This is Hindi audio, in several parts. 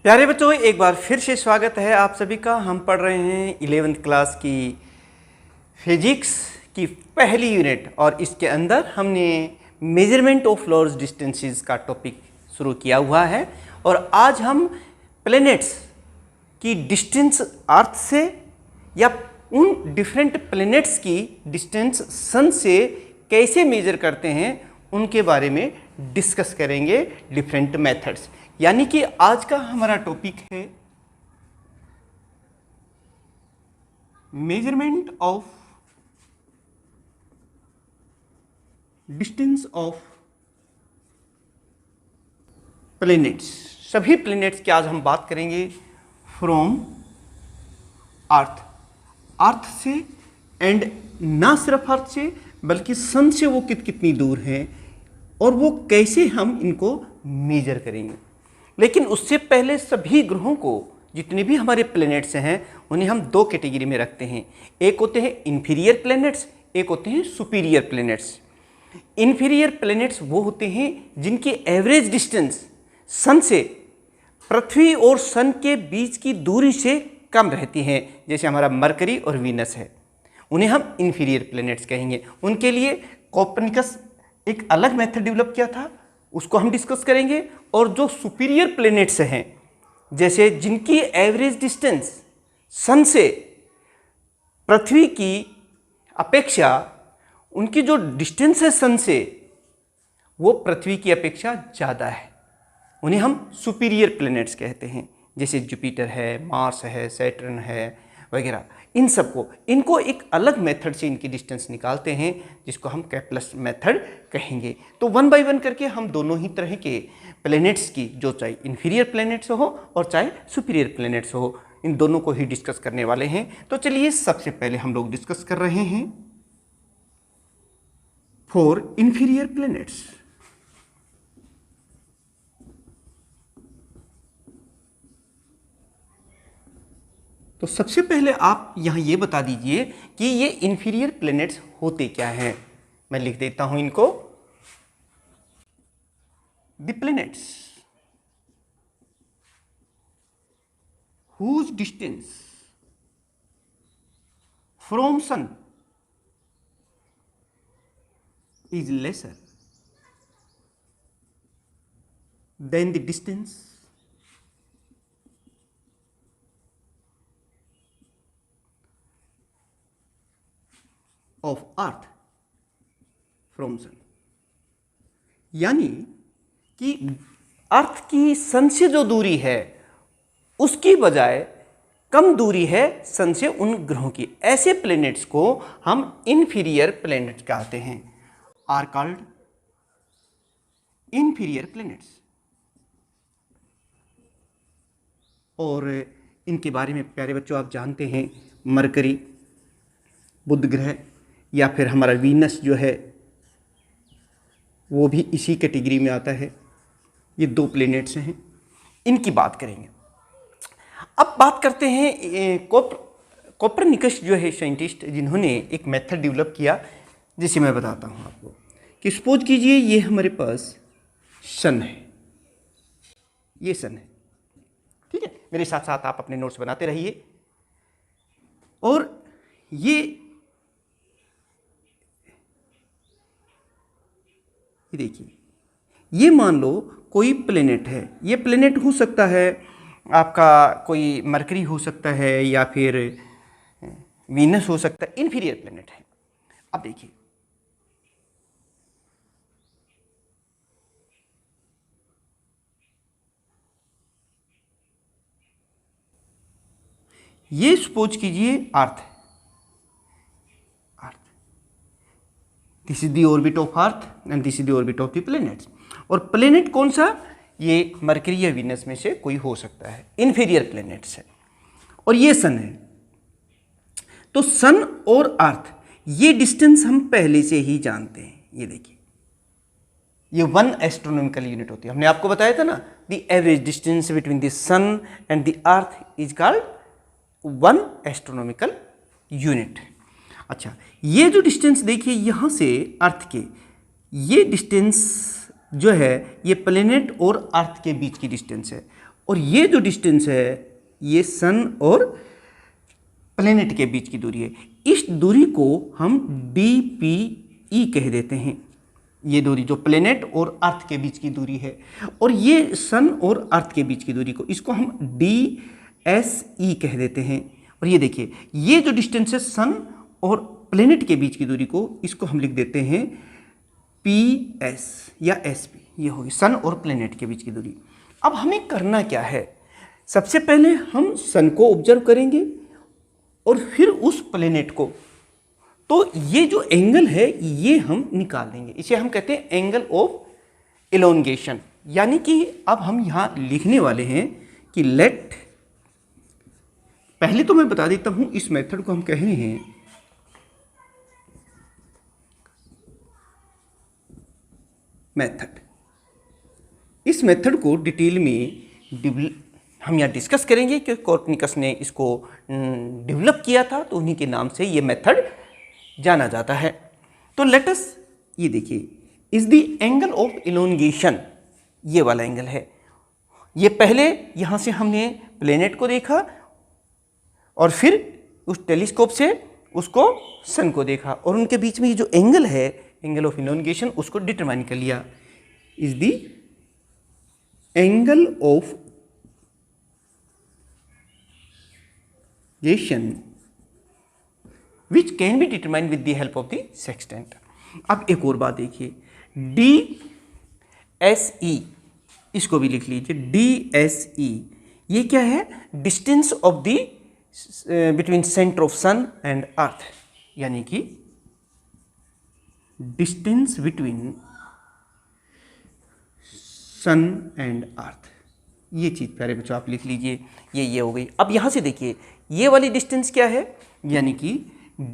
प्यारे बच्चों, एक बार फिर से स्वागत है आप सभी का। हम पढ़ रहे हैं 11वीं क्लास की फिजिक्स की पहली यूनिट और इसके अंदर हमने मेजरमेंट ऑफ लॉर्ज डिस्टेंसेस का टॉपिक शुरू किया हुआ है। और आज हम प्लैनेट्स की डिस्टेंस अर्थ से या उन डिफरेंट प्लैनेट्स की डिस्टेंस सन से कैसे मेजर करते हैं उनके बारे में डिस्कस करेंगे, डिफरेंट मेथड्स। यानी कि आज का हमारा टॉपिक है measurement of distance of planets. सभी प्लैनेट्स की आज हम बात करेंगे फ्रॉम अर्थ से, एंड ना सिर्फ अर्थ से बल्कि सन से वो कितनी दूर हैं और वो कैसे हम इनको मेजर करेंगे। लेकिन उससे पहले सभी ग्रहों को, जितने भी हमारे प्लैनेट्स हैं, उन्हें हम दो कैटेगरी में रखते हैं। एक होते हैं इंफीरियर प्लैनेट्स, एक होते हैं सुपीरियर प्लैनेट्स। इंफीरियर प्लैनेट्स वो होते हैं जिनकी एवरेज डिस्टेंस सन से, पृथ्वी और सन के बीच की दूरी से कम रहती हैं, जैसे हमारा मरकरी और वीनस है। उन्हें हम इंफीरियर प्लैनेट्स कहेंगे। उनके लिए कोपरनिकस एक अलग मेथड डेवलप किया था, उसको हम डिस्कस करेंगे। और जो सुपीरियर प्लैनेट्स हैं, जैसे जिनकी एवरेज डिस्टेंस सन से पृथ्वी की अपेक्षा, उनकी जो डिस्टेंस है सन से वो पृथ्वी की अपेक्षा ज़्यादा है, उन्हें हम सुपीरियर प्लैनेट्स कहते हैं। जैसे जुपिटर है, मार्स है, सैटर्न है वगैरह। इन सबको, इनको एक अलग मेथड से इनकी डिस्टेंस निकालते हैं, जिसको हम कैप्लस मेथड कहेंगे। तो वन बाय वन करके हम दोनों ही तरह के प्लैनेट्स की, जो चाहे इंफीरियर प्लैनेट्स हो और चाहे सुपीरियर प्लैनेट्स हो, इन दोनों को ही डिस्कस करने वाले हैं। तो चलिए सबसे पहले हम लोग डिस्कस कर रहे हैं फॉर इंफीरियर प्लैनेट्स। तो सबसे पहले आप यहाँ ये बता दीजिए कि ये इंफीरियर प्लैनेट्स होते क्या हैं। मैं लिख देता हूं इनको। The planets whose distance from sun is lesser than the distance of earth from sun। यानी कि अर्थ की सन से जो दूरी है उसकी बजाय कम दूरी है सन से उन ग्रहों की। ऐसे प्लैनेट्स को हम इंफीरियर प्लैनेट्स कहते हैं, आर कॉल्ड इंफीरियर प्लैनेट्स। और इनके बारे में प्यारे बच्चों आप जानते हैं, मरकरी, बुध ग्रह या फिर हमारा वीनस जो है वो भी इसी कैटेगरी में आता है। ये दो प्लैनेट्स हैं, इनकी बात करेंगे। अब बात करते हैं कोपरनिकस जो है साइंटिस्ट, जिन्होंने एक मेथड डेवलप किया, जिसे मैं बताता हूँ आपको। कि सपोज कीजिए ये हमारे पास सन है, ये सन है, ठीक है। मेरे साथ साथ आप अपने नोट्स बनाते रहिए। और ये देखिए, ये मान लो कोई प्लैनेट है। ये प्लैनेट हो सकता है आपका कोई मरकरी हो सकता है या फिर वीनस हो सकता है, इंफीरियर प्लैनेट है। अब देखिए, ये सपोज कीजिए अर्थ है, earth, this is the orbit of earth and this is the orbit of the planets. और प्लैनेट कौन सा? ये मरकरी या वीनस में से कोई हो सकता है, इंफीरियर प्लैनेट्स है। और ये सन है। तो सन और अर्थ, ये डिस्टेंस हम पहले से ही जानते हैं। ये देखिए, ये 1 एस्ट्रोनॉमिकल यूनिट होती है। हमने आपको बताया था ना, the average distance between the sun and the earth is called 1 astronomical unit. अच्छा, ये जो डिस्टेंस देखिए यहाँ से अर्थ के, ये डिस्टेंस जो है ये प्लेनेट और अर्थ के बीच की डिस्टेंस है। और ये जो डिस्टेंस है ये सन और प्लेनेट के बीच की दूरी है। इस दूरी को हम DPE कह देते हैं। ये दूरी जो प्लेनेट और अर्थ के बीच की दूरी है, और ये सन और अर्थ के बीच की दूरी को, इसको हम DSE कह देते हैं। और ये देखिए, ये जो डिस्टेंस है सन और प्लेनेट के बीच की दूरी को, इसको हम लिख देते हैं PS या SP। ये होगी सन और प्लेनेट के बीच की दूरी। अब हमें करना क्या है, सबसे पहले हम सन को ऑब्जर्व करेंगे और फिर उस प्लेनेट को। तो ये जो एंगल है ये हम निकाल देंगे, इसे हम कहते हैं एंगल ऑफ इलोंगेशन। यानी कि अब हम यहां लिखने वाले हैं कि लेट, पहले तो मैं बता देता हूं इस मेथड को हम कह रहे हैं मेथड। इस मेथड को डिटेल में हम यहाँ डिस्कस करेंगे कि कोपर्निकस ने इसको डेवलप किया था, तो उन्हीं के नाम से ये मेथड जाना जाता है। तो लेट अस, ये देखिए, is the angle of elongation, ये वाला एंगल है। ये पहले यहाँ से हमने प्लेनेट को देखा और फिर उस टेलीस्कोप से उसको सन को देखा, और उनके बीच में ये जो एंगल है, एंगल ऑफ इलोंगेशन, उसको डिटरमाइन कर लिया। Is the angle of which can be determined with the help of the sextant। अब एक और बात देखिए, DSE, इसको भी लिख लीजिए, DSE ये क्या है, distance of the between centre of sun and earth, यानी कि distance between sun and earth. ये चीज़ प्यारे बच्चों आप लिख लीजिए, ये हो गई। अब यहाँ से देखिए, ये वाली डिस्टेंस क्या है, यानी कि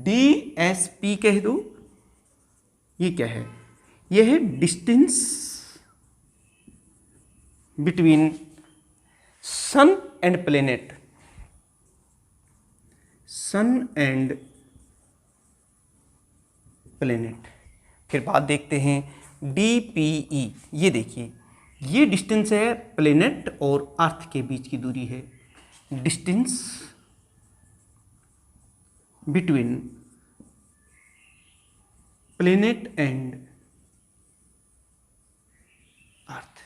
DSP कह दो। ये क्या है, ये है distance between sun and planet, sun and planet. फिर बात देखते हैं DPE। ये देखिए, ये डिस्टेंस है प्लेनेट और अर्थ के बीच की दूरी है, distance between planet and earth.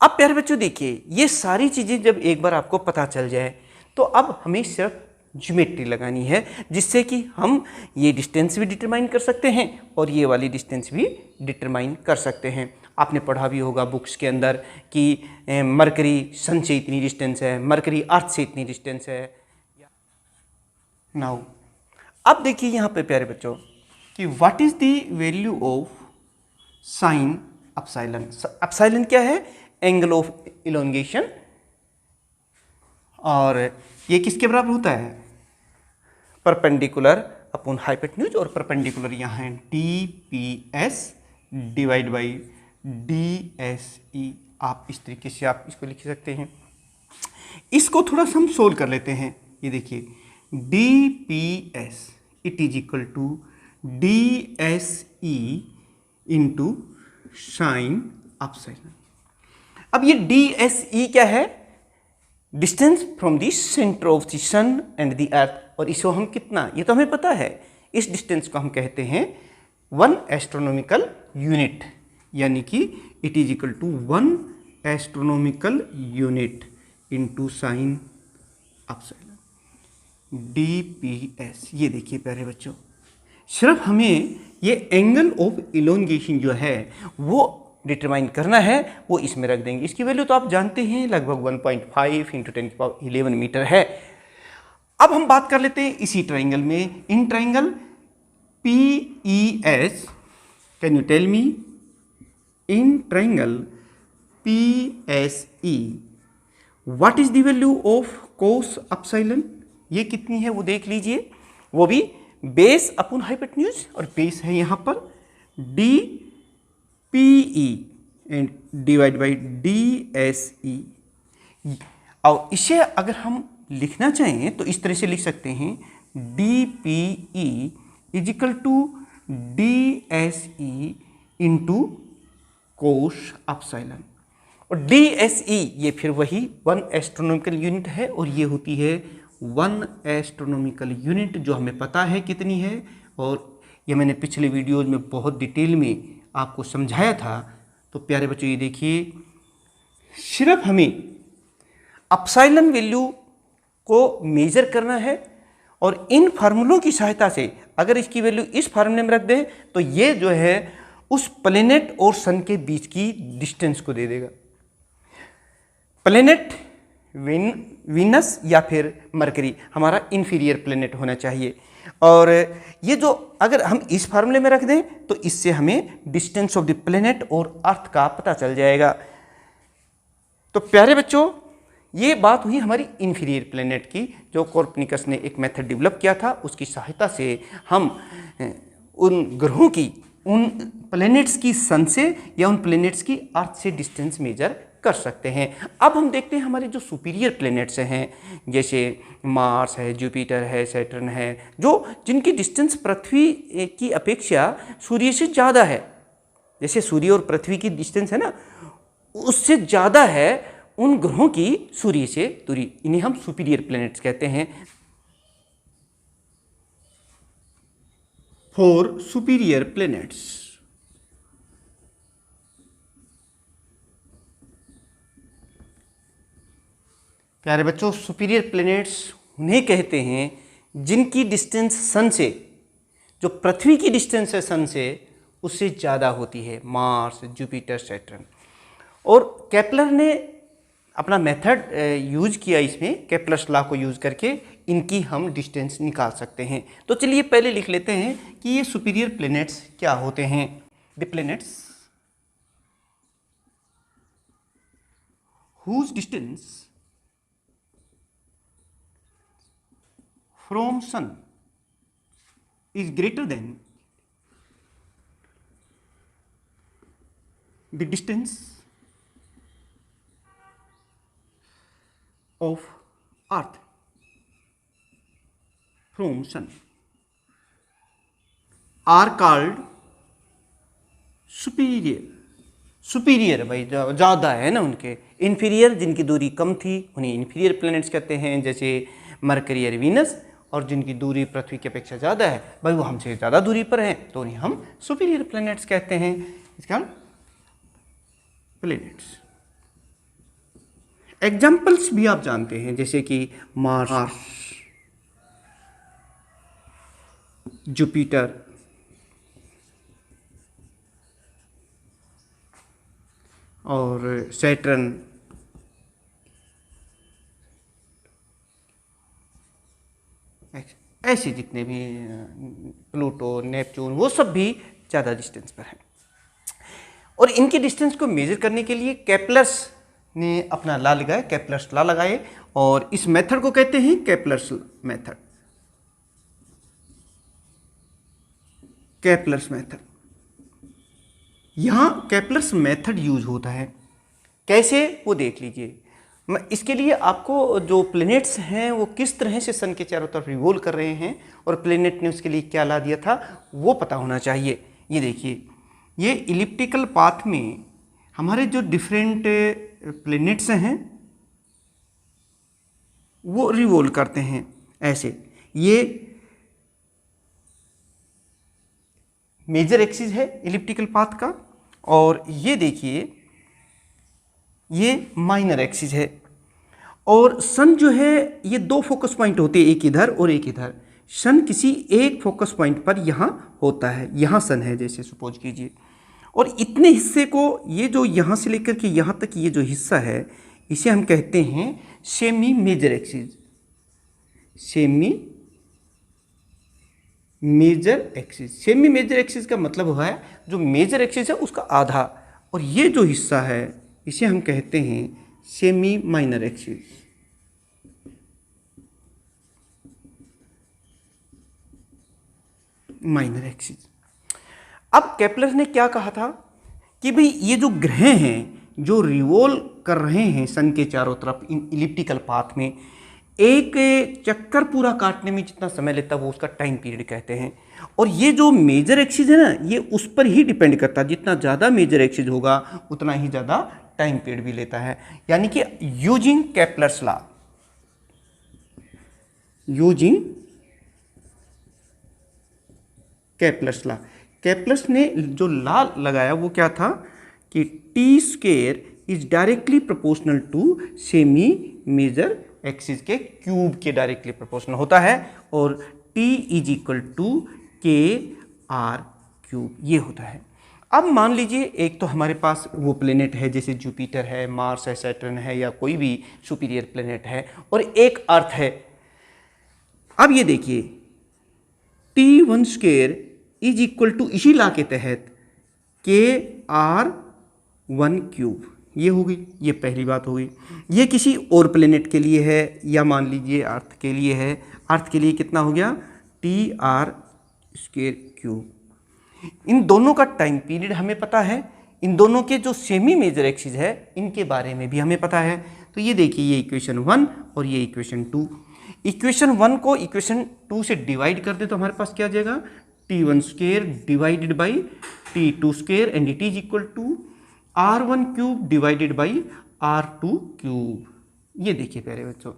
अब प्यारे बच्चों देखिए, ये सारी चीजें जब एक बार आपको पता चल जाए, तो अब हमें सिर्फ ज्योमेट्री लगानी है, जिससे कि हम ये डिस्टेंस भी डिटरमाइन कर सकते हैं और ये वाली डिस्टेंस भी डिटरमाइन कर सकते हैं। आपने पढ़ा भी होगा बुक्स के अंदर कि मरकरी सन से इतनी डिस्टेंस है, मरकरी अर्थ से इतनी डिस्टेंस है। नाउ अब देखिए यहाँ पे प्यारे बच्चों कि what is the value of sine epsilon. Epsilon क्या है, एंगल ऑफ इलोंगेशन, और ये किसके बराबर होता है, परपेंडिकुलर अपॉन हाइपोटेन्यूज, और परपेंडिकुलर यहाँ है DPS डिवाइड बाई DSE। आप इस तरीके से आप इसको लिख सकते हैं। इसको थोड़ा सा हम सोल्व कर लेते हैं। ये देखिए, DPS it is equal to DSE into sine epsilon. अब ये DSE क्या है, distance from the centre of the sun and the earth, और इसको हम कितना, ये तो हमें पता है, इस डिस्टेंस को हम कहते हैं 1 एस्ट्रोनॉमिकल यूनिट, यानी कि it is equal to 1 astronomical unit into sine epsilon DPS। ये देखिए प्यारे बच्चों, सिर्फ हमें ये एंगल ऑफ इलोंगेशन जो है वो डिटरमाइन करना है, वो इसमें रख देंगे। इसकी वैल्यू तो आप जानते हैं, लगभग 1.5 × 10⁻11 मीटर है। अब हम बात कर लेते हैं इसी ट्राइंगल में, in triangle PES, can you tell me, in triangle PSE what is the value of cos epsilon. ये कितनी है वो देख लीजिए, वो भी बेस अपॉन हाइपोटेन्यूज, और बेस है यहाँ पर DPE and divide by DSE। और इसे अगर हम लिखना चाहें तो इस तरह से लिख सकते हैं, DPE is equal to DSE into cos epsilon. और DSE ये फिर वही 1 एस्ट्रोनॉमिकल यूनिट है, और ये होती है 1 एस्ट्रोनॉमिकल यूनिट, जो हमें पता है कितनी है, और ये मैंने पिछले वीडियोज में बहुत डिटेल में आपको समझाया था। तो प्यारे बच्चों ये देखिए, सिर्फ हमें अपसाइलन वैल्यू को मेजर करना है, और इन फार्मूलों की सहायता से अगर इसकी वैल्यू इस फार्मूले में रख दें तो ये जो है उस प्लेनेट और सन के बीच की डिस्टेंस को दे देगा। प्लेनेट वीनस या फिर मरकरी हमारा इन्फीरियर प्लेनेट होना चाहिए, और ये जो अगर हम इस फार्मूले में रख दें तो इससे हमें डिस्टेंस ऑफ द प्लेनेट और अर्थ का पता चल जाएगा। तो प्यारे बच्चों, ये बात हुई हमारी इन्फीरियर प्लेनेट की, जो कोpernicus ने एक मेथड डेवलप किया था, उसकी सहायता से हम उन ग्रहों की, उन प्लैनेट्स की सन से या उन प्लैनेट्स की अर्थ से डिस्टेंस मेजर कर सकते हैं। अब हम देखते हैं हमारे जो सुपीरियर प्लैनेट्स हैं, जैसे मार्स है, जुपिटर है, सैटर्न है, जिनकी डिस्टेंस पृथ्वी की अपेक्षा सूर्य से ज़्यादा है। जैसे सूर्य और पृथ्वी की डिस्टेंस है ना, उससे ज़्यादा है उन ग्रहों की सूर्य से दूरी, इन्हें हम सुपीरियर प्लैनेट्स कहते हैं। फॉर सुपीरियर प्लैनेट्स, प्यारे बच्चों, सुपीरियर प्लैनेट्स उन्हें कहते हैं जिनकी डिस्टेंस सन से, जो पृथ्वी की डिस्टेंस है सन से, उससे ज़्यादा होती है। Mars, Jupiter, Saturn. और केपलर ने अपना मेथड यूज किया, इसमें केपलर्स लॉ को यूज करके इनकी हम डिस्टेंस निकाल सकते हैं। तो चलिए पहले लिख लेते हैं कि ये सुपीरियर प्लैनेट्स क्या होते हैं। The planets whose distance from sun is greater than the distance of earth from sun are called superior। Superior भाई ज़्यादा है ना उनके। इन्फीरियर जिनकी दूरी कम थी उन्हें इन्फीरियर प्लैनेट्स कहते हैं, जैसे मरकरी और वीनस। और जिनकी दूरी पृथ्वी की अपेक्षा ज़्यादा है, भाई वो हमसे ज़्यादा दूरी पर हैं, तो उन्हें हम सुपीरियर प्लैनेट्स कहते हैं। इसका प्लैनेट्स एग्जाम्पल्स भी आप जानते हैं, जैसे कि मार्स, जुपिटर, और सैटर्न, ऐसे जितने भी, प्लूटो, नेपच्यून, वो सब भी ज़्यादा डिस्टेंस पर हैं। और इनकी डिस्टेंस को मेजर करने के लिए केपलर्स ने अपना लॉ लगाया, केपलर्स लॉ लगाए, और इस मेथड को कहते हैं केपलर्स मेथड। केपलर्स मेथड, यहाँ केपलर्स मेथड यूज होता है। कैसे वो देख लीजिए। इसके लिए आपको जो प्लैनेट्स हैं वो किस तरह से सन के चारों तरफ रिवॉल्व कर रहे हैं और प्लैनेट ने उसके लिए क्या ला दिया था वो पता होना चाहिए। ये देखिए, ये इलिप्टिकल पाथ में हमारे जो डिफरेंट प्लैनेट्स हैं वो रिवॉल्व करते हैं ऐसे। ये मेजर एक्सिस है इलिप्टिकल पाथ का, और ये देखिए ये माइनर एक्सिस है। और सन जो है ये दो फोकस पॉइंट होते हैं, एक इधर और एक इधर। सन किसी एक फोकस पॉइंट पर यहाँ होता है, यहाँ सन है जैसे सपोज कीजिए। और इतने हिस्से को, ये जो यहाँ से लेकर के यहाँ तक ये जो हिस्सा है, इसे हम कहते हैं semi major axis. Semi major axis, semi major axis का मतलब है जो मेजर एक्सिस है उसका आधा, और ये जो हिस्सा है इसे हम कहते हैं semi minor axis. Minor axis. अब केपलर ने क्या कहा था कि भाई ये जो ग्रह हैं जो रिवॉल्व कर रहे हैं सन के चारों तरफ इन इलिप्टिकल पाथ में, एक चक्कर पूरा काटने में जितना समय लेता है वो उसका टाइम पीरियड कहते हैं। और ये जो मेजर एक्सिस है ना, ये उस पर ही डिपेंड करता है। जितना ज़्यादा मेजर एक्सिस होगा उतना ही ज़्यादा टाइम पीरियड भी लेता है। यानी कि using Kepler's law, using Kepler's law, Kepler's ने जो लॉ लगाया वो क्या था कि T square is directly proportional to semi major axis के क्यूब के डायरेक्टली प्रोपोर्शनल होता है, और T is equal to K R cube ये होता है। अब मान लीजिए एक तो हमारे पास वो प्लेनेट है जैसे जुपिटर है, मार्स है, सैटर्न है, या कोई भी सुपीरियर प्लेनेट है, और एक अर्थ है। अब ये देखिए T1 square is equal to इसी लॉ के तहत KR1 क्यूब, ये हो गई, ये पहली बात हो गई। ये किसी और प्लेनेट के लिए है, या मान लीजिए अर्थ के लिए है। अर्थ के लिए कितना हो गया TR स्क्वायर क्यूब। इन दोनों का टाइम पीरियड हमें पता है, इन दोनों के जो सेमी मेजर एक्सिस है इनके बारे में भी हमें पता है। तो ये देखिए ये इक्वेशन 1 और ये इक्वेशन 2। इक्वेशन 1 को इक्वेशन 2 से डिवाइड कर दे तो हमारे पास क्या आ जाएगा T1 square divided by T2 square and it is equal to R1 cube divided by R2 cube. ये देखिए प्यारे बच्चों,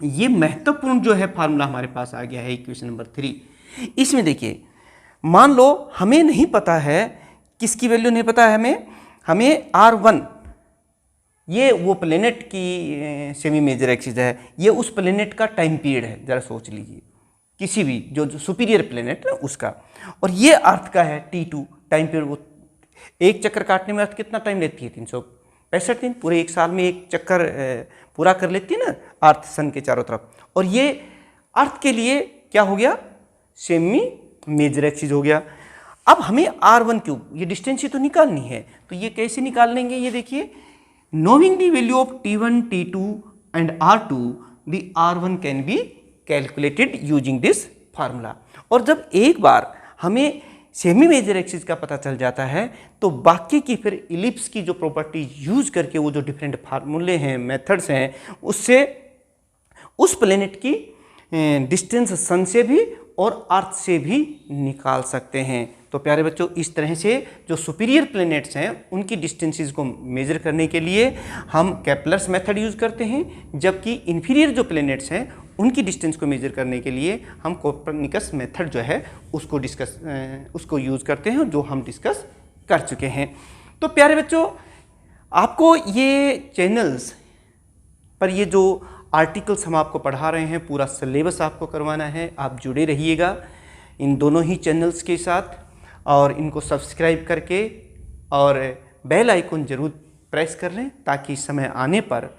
ये महत्वपूर्ण जो है फार्मूला हमारे पास आ गया है इक्वेशन नंबर 3। इसमें देखिए मान लो हमें नहीं पता है, किसकी वैल्यू नहीं पता है हमें R1, ये वो प्लेनेट की सेमी मेजर एक्सिस है, ये उस प्लेनेट का टाइम पीरियड है। ज़रा सोच लीजिए किसी भी जो सुपीरियर प्लेनेट है उसका, और ये अर्थ का है T2 टाइम पीरियड। वो एक चक्कर काटने में अर्थ कितना टाइम लेती है 365 दिन, पूरे एक साल में एक चक्कर पूरा कर लेती है ना अर्थ सन के चारों तरफ। और ये अर्थ के लिए क्या हो गया सेमी मेजर एक्सिस हो गया। अब हमें R1 क्यूब ये डिस्टेंस ही तो निकालनी है, तो ये कैसे निकाल लेंगे, ये देखिए knowing the value of T1 T2 and R2 the R1 can be calculated using this formula. और जब एक बार हमें सेमी मेजर एक्सिस का पता चल जाता है तो बाकी की फिर इलिप्स की जो प्रॉपर्टी यूज करके वो जो डिफरेंट फार्मूले हैं मेथड्स हैं उससे उस प्लेनेट की डिस्टेंस सन से भी और अर्थ से भी निकाल सकते हैं। तो प्यारे बच्चों इस तरह से जो सुपीरियर प्लैनेट्स हैं उनकी डिस्टेंसेस को मेजर करने के लिए हम केपलर्स मेथड यूज़ करते हैं, जबकि इन्फीरियर जो प्लैनेट्स हैं उनकी डिस्टेंस को मेजर करने के लिए हम कोपरनिकस मेथड जो है उसको यूज़ करते हैं, जो हम डिस्कस कर चुके हैं। तो प्यारे बच्चों आपको ये चैनल्स पर ये जो आर्टिकल्स हम आपको पढ़ा रहे हैं पूरा सिलेबस आपको करवाना है, आप जुड़े रहिएगा इन दोनों ही चैनल्स के साथ और इनको सब्सक्राइब करके और बेल आइकन ज़रूर प्रेस कर लें ताकि समय आने पर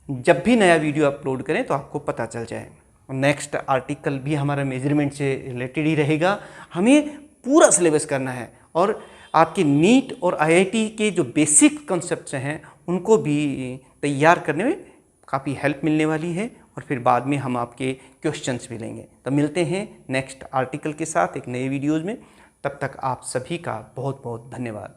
जब भी नया वीडियो अपलोड करें तो आपको पता चल जाए। नेक्स्ट आर्टिकल भी हमारा मेजरमेंट से रिलेटेड ही रहेगा। हमें पूरा सिलेबस करना है और आपके नीट और आईआईटी के जो बेसिक कॉन्सेप्ट्स हैं उनको भी तैयार करने में काफ़ी हेल्प मिलने वाली है और फिर बाद में हम आपके क्वेश्चंस भी लेंगे। तो मिलते हैं नेक्स्ट आर्टिकल के साथ एक नए वीडियोज़ में, तब तक आप सभी का बहुत बहुत धन्यवाद।